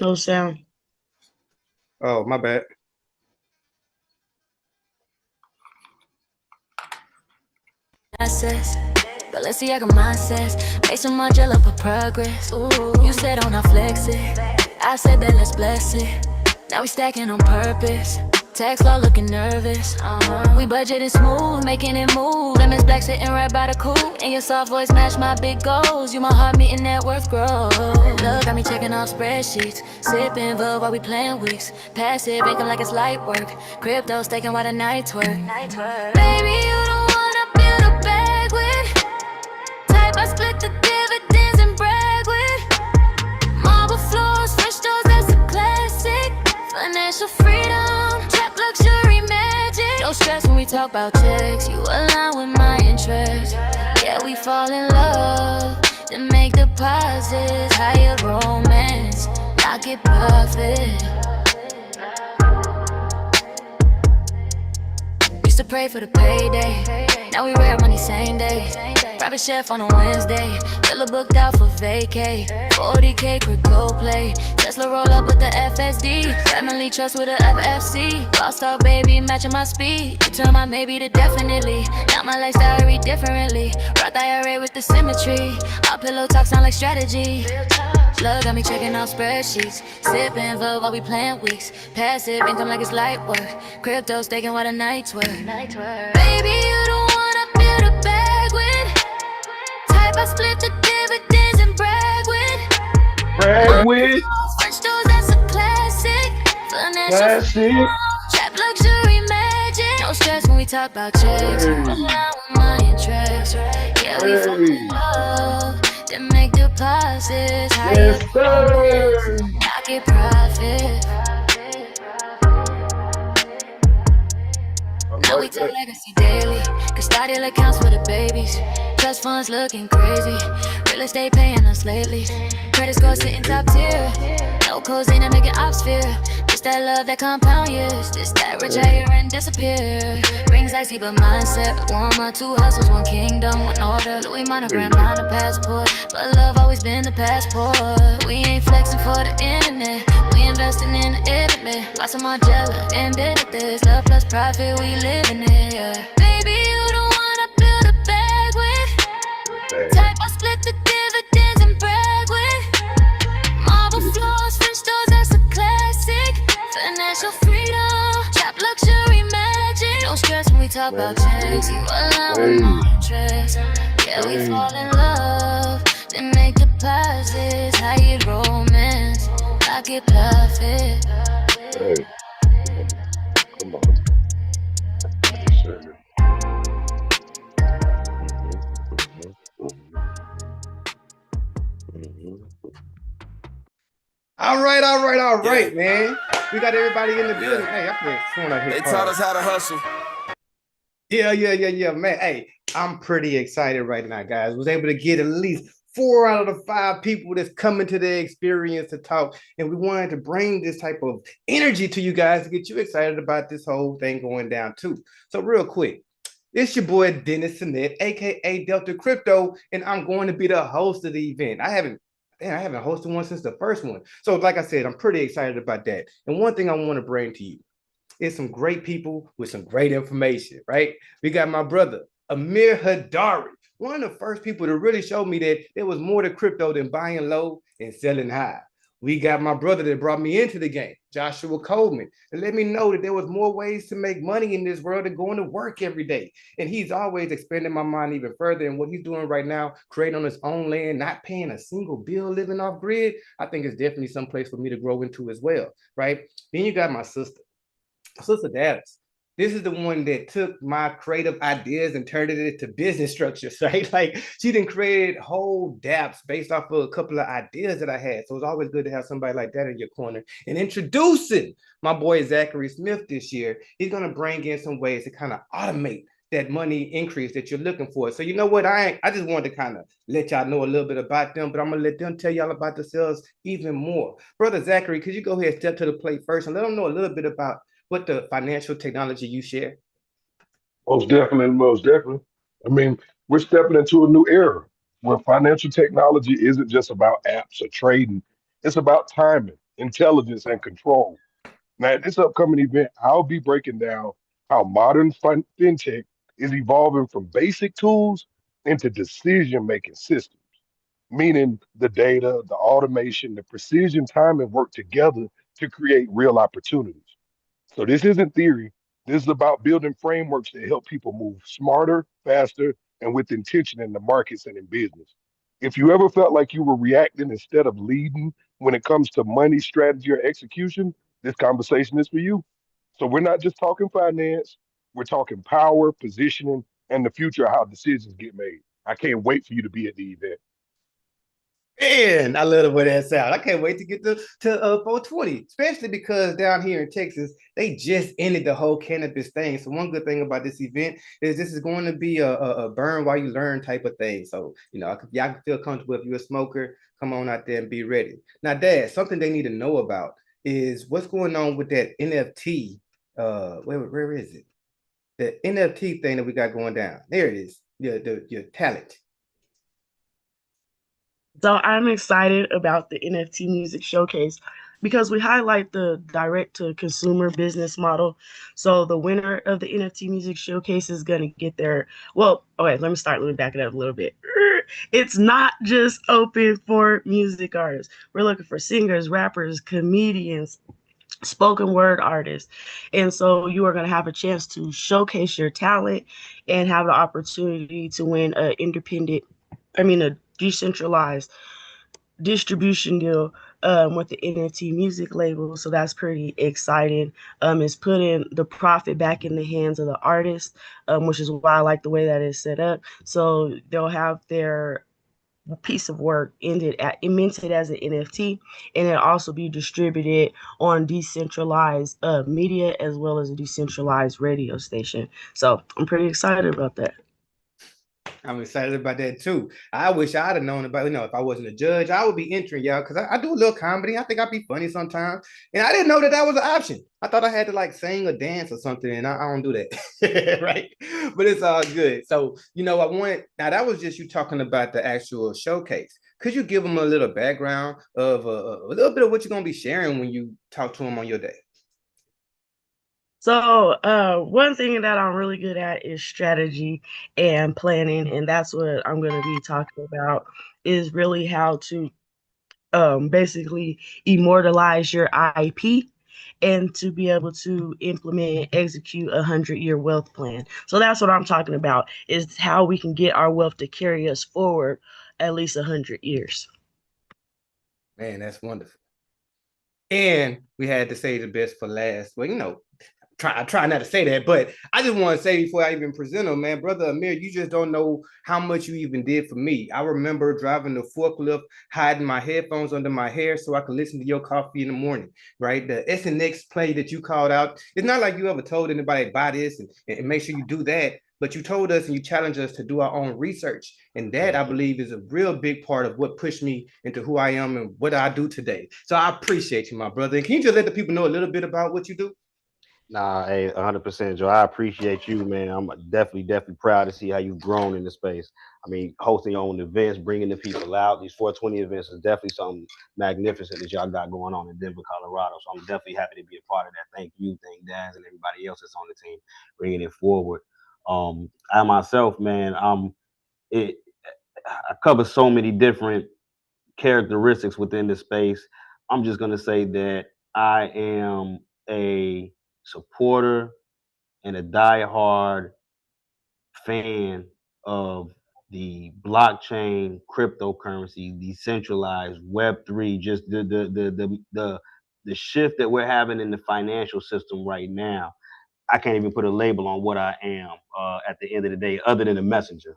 No sound. Oh, my bad. Access. Balenciaga mindsets, based on my gel up for progress. Ooh, you said on I flex it, I said that let's bless it. Now we stacking on purpose. Tax law looking nervous. We budgeting smooth, making it move. Lemons black sitting right by the coupe. And your soft voice match my big goals. You my heart meeting net worth growth. Love got me checking off spreadsheets. Sipping Vub while we playing weeks. Passive income like it's light work. Crypto staking while the nights work. Baby, you don't wanna build a bag with. Type I split the dividends and brag with. Marble floors, French doors, that's a classic. Financial freedom, trap luxury magic. No stress when we talk about checks. You align with my interests. Yeah, we fall in love. Then make deposits, higher romance. Not get perfect. Used to pray for the payday. Now we rare money same day. Private chef on a Wednesday. Villa booked out for vacay. 40K crypto play. Tesla roll up with the FSD. Family trust with the FFC. Lost out baby matching my speed. You turn my maybe to definitely. Now my lifestyle read differently. Rock IRA with the symmetry. Our pillow talk sound like strategy. Love got me checking off spreadsheets. Sipping Vub while we playing weeks. Passive income like it's light work. Crypto staking while the nights work. Baby, you don't wanna build a bag with. Type I split the dividends and brag with. Brag with. French doors, that's a classic. Financial Classic. trap luxury magic. No stress when we talk about checks. Align with my interests. Yeah, we fall in love. Then make deposits. Yes, sir. I get profit. Now we take legacy daily. Custodial accounts for the babies. Trust funds looking crazy. Real estate paying us lately. Credit score sitting top tier. No codes in and making ops fear. Just that love that compound years. Just that rich hire and disappear. Rings icy but mindset. One my two hustles, one kingdom, one order. Louis monogram, not a passport. But love always been the passport. We ain't flexing for the internet. We investing in the internet. Lots of Margiela, embedded this. Love plus profit, we living it, yeah. Baby, you don't wanna build a bag with. Type I split the dividends and brag with. Marble floors, French doors, that's a classic. Financial freedom, trap luxury magic. No stress when we talk about checks. You align with my interests. Yeah, we fall in love. Then make deposits, higher romance. I get profit. Hey, come on. Sure. All right, man. We got everybody in the building. Hey, I put phone out here. They taught us how to hustle. Yeah, man. Hey, I'm pretty excited right now, guys. Was able to get at least 4 out of the 5 people that's coming to the experience to talk. And we wanted to bring this type of energy to you guys to get you excited about this whole thing going down too. So real quick, it's your boy Dennis Sinet, aka Delta Crypto, and I'm going to be the host of the event. I haven't hosted one since the first one. So like I said, I'm pretty excited about that. And one thing I want to bring to you is some great people with some great information, right? We got my brother, Amir Hadari, one of the first people to really show me that there was more to crypto than buying low and selling high. We got my brother that brought me into the game, Joshua Coleman, and let me know that there was more ways to make money in this world than going to work every day. And he's always expanding my mind even further. And what he's doing right now, creating on his own land, not paying a single bill, living off grid, I think is definitely some place for me to grow into as well, right? Then you got my sister Dallas. This is the one that took my creative ideas and turned it into business structures, right? Like she done created whole dApps based off of a couple of ideas that I had. So it's always good to have somebody like that in your corner. And introducing my boy Zachary Smith this year, he's gonna bring in some ways to kind of automate that money increase that you're looking for. So you know what? I just wanted to kind of let y'all know a little bit about them, but I'm gonna let them tell y'all about themselves even more. Brother Zachary, could you go ahead and step to the plate first and let them know a little bit about what the financial technology you share? Most definitely, most definitely. I mean, we're stepping into a new era where financial technology isn't just about apps or trading. It's about timing, intelligence, and control. Now, at this upcoming event, I'll be breaking down how modern fintech is evolving from basic tools into decision-making systems, meaning the data, the automation, the precision, time, and work together to create real opportunities. So this isn't theory. This is about building frameworks that help people move smarter, faster, and with intention in the markets and in business. If you ever felt like you were reacting instead of leading when it comes to money, strategy, or execution, this conversation is for you. So we're not just talking finance, we're talking power, positioning, and the future of how decisions get made. I can't wait for you to be at the event. Man, I love the way that sounds. I can't wait to get to 420, especially because down here in Texas, they just ended the whole cannabis thing. So one good thing about this event is this is going to be a burn while you learn type of thing. So, y'all can feel comfortable if you're a smoker, come on out there and be ready. Now, Dad, something they need to know about is what's going on with that NFT. Where is it? The NFT thing that we got going down. There it is. Your talent. So I'm excited about the NFT Music Showcase because we highlight the direct to consumer business model. So the winner of the NFT Music Showcase is going to get their, well, okay, let me back it up a little bit. It's not just open for music artists. We're looking for singers, rappers, comedians, spoken word artists. And so you are going to have a chance to showcase your talent and have the opportunity to win a decentralized distribution deal with the NFT music label. So that's pretty exciting. It's putting the profit back in the hands of the artist, which is why I like the way that it's set up. So they'll have their piece of work minted as an NFT, and it'll also be distributed on decentralized media as well as a decentralized radio station. So I'm pretty excited about that. I'm excited about that too. I wish I'd have known about, if I wasn't a judge, I would be entering y'all because I do a little comedy. I think I'd be funny sometimes. And I didn't know that was an option. I thought I had to like sing or dance or something, and I don't do that. Right. But it's all good. So, now that was just you talking about the actual showcase. Could you give them a little background of a little bit of what you're going to be sharing when you talk to them on your day? So one thing that I'm really good at is strategy and planning, and that's what I'm going to be talking about is really how to basically immortalize your IP and to be able to implement and execute 100-year wealth plan. So that's what I'm talking about is how we can get our wealth to carry us forward at least 100 years. Man, that's wonderful. And we had to say the best for last. Well, I try not to say that, but I just want to say before I even present them, man, brother Amir, you just don't know how much you even did for me. I remember driving the forklift, hiding my headphones under my hair so I could listen to your coffee in the morning, right? The SNX play that you called out. It's not like you ever told anybody buy this and make sure you do that, but you told us and you challenged us to do our own research. And that, I believe, is a real big part of what pushed me into who I am and what I do today. So I appreciate you, my brother. And can you just let the people know a little bit about what you do? Nah, hey, 100%, Joe. I appreciate you, man. I'm definitely proud to see how you've grown in the space. I mean, hosting your own events, bringing the people out. These 420 events is definitely something magnificent that y'all got going on in Denver, Colorado. So I'm definitely happy to be a part of that. Thank you, thank Daz, and everybody else that's on the team bringing it forward. I myself, man, I cover so many different characteristics within the space. I'm just gonna say that I am a supporter and a diehard fan of the blockchain, cryptocurrency, decentralized Web3, just the shift that we're having in the financial system right now. I can't even put a label on what I am at the end of the day, other than a messenger.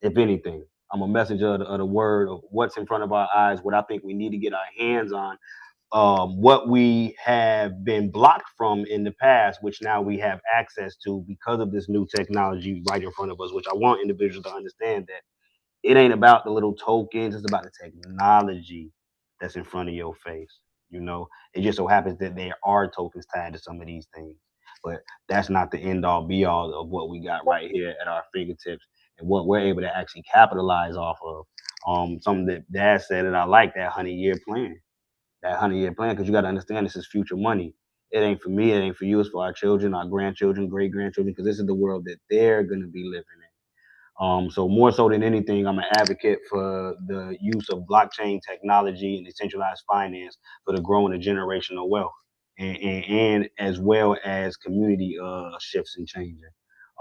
If anything, I'm a messenger of the word of what's in front of our eyes, what I think we need to get our hands on, what we have been blocked from in the past, which now we have access to because of this new technology right in front of us, which I want individuals to understand that it ain't about the little tokens, it's about the technology that's in front of your face. It just so happens that there are tokens tied to some of these things, but that's not the end all be all of what we got right here at our fingertips and what we're able to actually capitalize off of. Something that Dad said that I like, that 100-year plan. that 100-year plan, because you got to understand this is future money. It ain't for me, it ain't for you, it's for our children, our grandchildren, great grandchildren, because this is the world that they're going to be living in. So more so than anything, I'm an advocate for the use of blockchain technology and decentralized finance for the growing of generational wealth, and as well as community shifts and changing.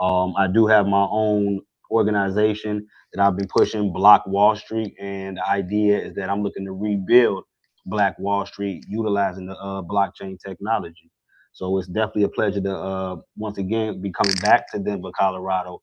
I do have my own organization that I've been pushing, Block Wall Street, and the idea is that I'm looking to rebuild Black Wall Street utilizing the blockchain technology. So it's definitely a pleasure to once again be coming back to Denver, Colorado,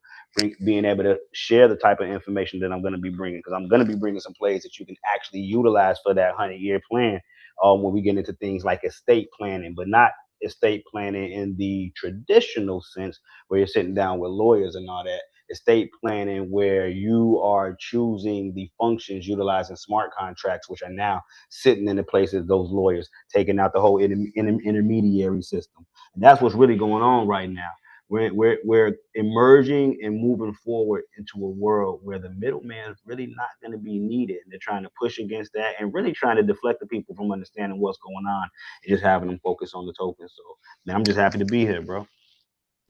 being able to share the type of information that I'm going to be bringing, because I'm going to be bringing some plays that you can actually utilize for that 100-year plan when we get into things like estate planning, but not estate planning in the traditional sense where you're sitting down with lawyers and all that. Estate planning where you are choosing the functions utilizing smart contracts, which are now sitting in the places those lawyers, taking out the whole intermediary system. And that's what's really going on right now. We're emerging and moving forward into a world where the middleman is really not going to be needed. And they're trying to push against that and really trying to deflect the people from understanding what's going on and just having them focus on the token. So, man, I'm just happy to be here, bro.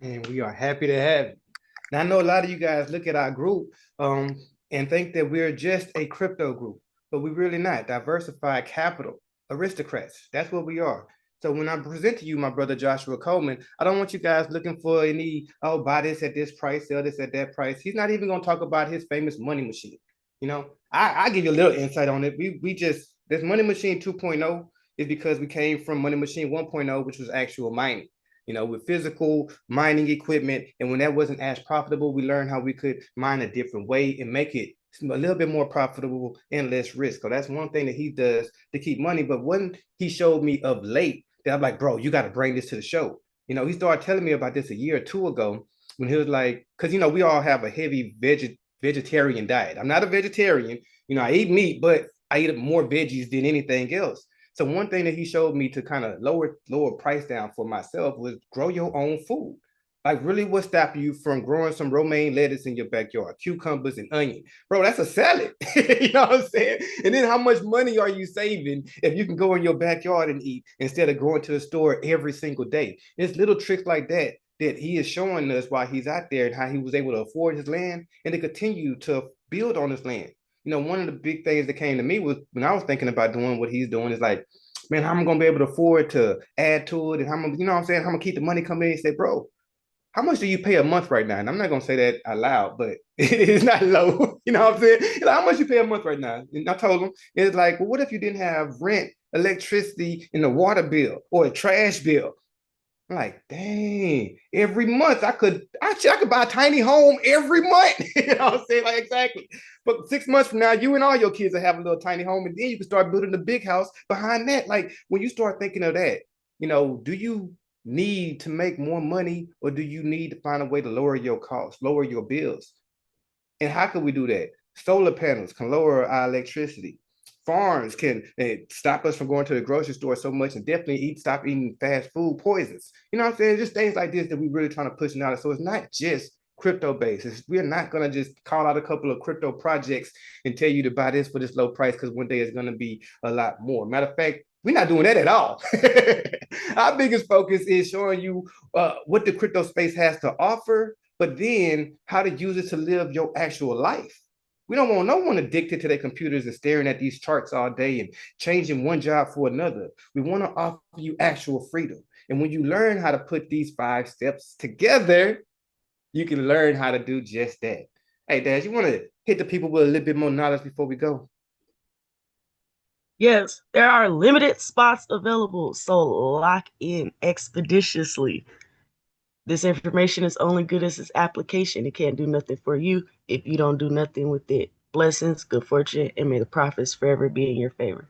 And we are happy to have you. Now, I know a lot of you guys look at our group and think that we're just a crypto group, but we're really not. Diversified Capital Aristocrats. That's what we are. So when I present to you my brother Joshua Coleman, I don't want you guys looking for any, oh, buy this at this price, sell this at that price. He's not even going to talk about his famous money machine. You know, I give you a little insight on it. We just, this money machine 2.0 is because we came from money machine 1.0, which was actual mining, you know, with physical mining equipment. And when that wasn't as profitable, we learned how we could mine a different way and make it a little bit more profitable and less risk. So that's one thing that he does to keep money. But when he showed me of late, that I'm like, bro, you got to bring this to the show. You know, he started telling me about this a year or two ago when he was like, because, you know, we all have a heavy vegetarian diet. I'm not a vegetarian. You know, I eat meat, but I eat more veggies than anything else. So one thing that he showed me to kind of lower price down for myself was grow your own food. Like, really, what stops you from growing some romaine lettuce in your backyard, cucumbers and onion? Bro, that's a salad. You know what I'm saying? And then how much money are you saving if you can go in your backyard and eat instead of going to the store every single day? It's little tricks like that that he is showing us while he's out there and how he was able to afford his land and to continue to build on his land. You know, one of the big things that came to me was when I was thinking about doing what he's doing is like, man, how am I going to be able to afford to add to it? And how am I, you know what I'm saying? How am I going to keep the money coming in? And say, bro, how much do you pay a month right now? And I'm not going to say that out loud, but it is not low. You know what I'm saying? Like, how much you pay a month right now? And I told him, it's like, well, what if you didn't have rent, electricity, and a water bill or a trash bill? I'm like, dang, every month I could buy a tiny home every month. You know what I'm saying? Like, exactly. But 6 months from now, you and all your kids will have a little tiny home, and then you can start building a big house behind that. Like, when you start thinking of that, you know, do you need to make more money, or do you need to find a way to lower your costs, lower your bills? And how can we do that? Solar panels can lower our electricity. Farms can stop us from going to the grocery store so much, and definitely stop eating fast food poisons. You know what I'm saying? Just things like this that we're really trying to push now. So it's not just crypto based. We're not going to just call out a couple of crypto projects and tell you to buy this for this low price because one day it's going to be a lot more. Matter of fact, we're not doing that at all. Our biggest focus is showing you what the crypto space has to offer, but then how to use it to live your actual life. We don't want no one addicted to their computers and staring at these charts all day and changing one job for another. We want to offer you actual freedom. And when you learn how to put these 5 steps together, you can learn how to do just that. Hey, Dad, you want to hit the people with a little bit more knowledge before we go? Yes, there are limited spots available, so lock in expeditiously. This information is only good as its application. It can't do nothing for you if you don't do nothing with it. Blessings, good fortune, and may the profits forever be in your favor.